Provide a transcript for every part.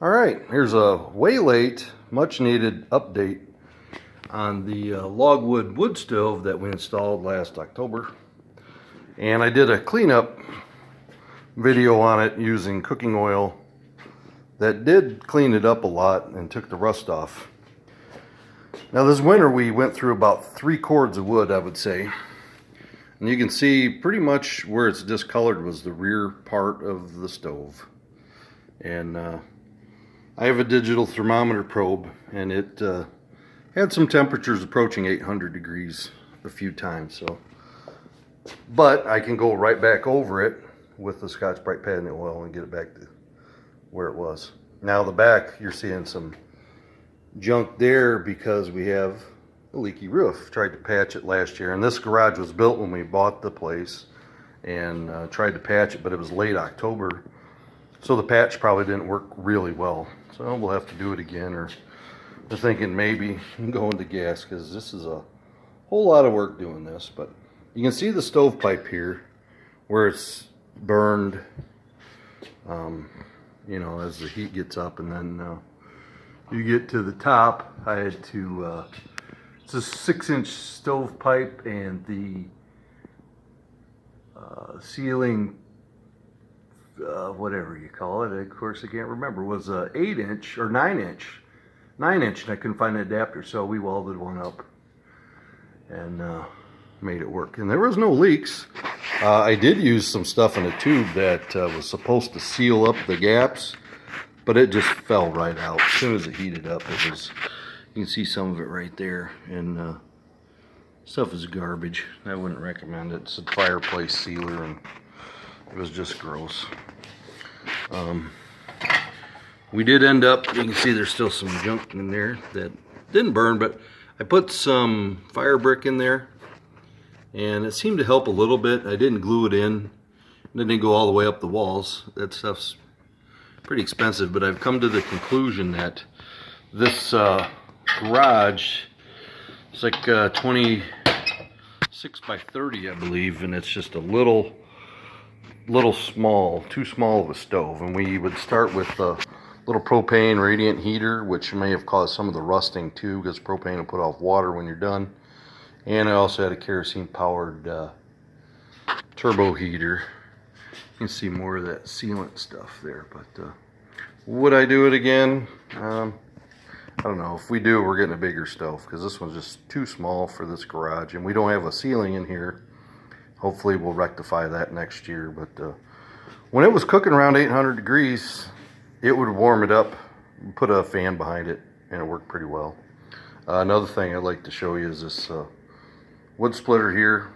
Alright, here's a way late, much needed update on the Logwood wood stove that we installed last October. And I did a cleanup video on it using cooking oil that did clean it up a lot and took the rust off. Now this winter we went through about 3 cords of wood, I would say. And you can see pretty much where it's discolored was the rear part of the stove. And I have a digital thermometer probe, and it had some temperatures approaching 800 degrees a few times. But I can go right back over it with the Scotch-Brite pad and the oil and get it back to where it was. Now the back, you're seeing some junk there because we have a leaky roof. Tried to patch it last year, and this garage was built when we bought the place, and tried to patch it, but it was late October, so the patch probably didn't work really well. So we'll have to do it again, or we're thinking maybe going to gas, because this is a whole lot of work doing this. But you can see the stovepipe here where it's burned, you know, as the heat gets up, and then you get to the top. I had to it's a 6-inch stovepipe, and the ceiling, whatever you call it, of course I can't remember, was a 8-inch or 9-inch, and I couldn't find an adapter, so we welded one up and made it work. And there was no leaks. I did use some stuff in a tube that was supposed to seal up the gaps, but it just fell right out as soon as it heated up. It was, you can see some of it right there, and stuff is garbage. I wouldn't recommend it. It's a fireplace sealer, and it was just gross. We did end up, you can see there's still some junk in there that didn't burn, but I put some fire brick in there, and it seemed to help a little bit. I didn't glue it in, and it didn't go all the way up the walls. That stuff's pretty expensive, but I've come to the conclusion that this garage, it's like 26 by 30, I believe, and it's just a little small, too small of a stove. And we would start with a little propane radiant heater, which may have caused some of the rusting too, because propane will put off water when you're done. And I also had a kerosene powered turbo heater. You can see more of that sealant stuff there. But would I do it again? I don't know. If we do, we're getting a bigger stove, because this one's just too small for this garage, and we don't have a ceiling in here. Hopefully we'll rectify that next year. But when it was cooking around 800 degrees, it would warm it up, put a fan behind it, and it worked pretty well. Another thing I'd like to show you is this wood splitter here,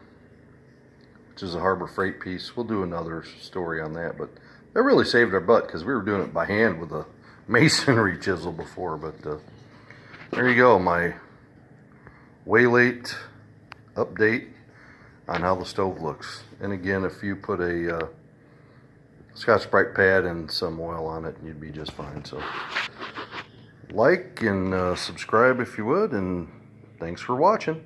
which is a Harbor Freight piece. We'll do another story on that, but that really saved our butt, because we were doing it by hand with a masonry chisel before. But there you go, my way late update on how the stove looks. And again, if you put a Scotch-Brite pad and some oil on it, you'd be just fine. So like and subscribe if you would, and thanks for watching.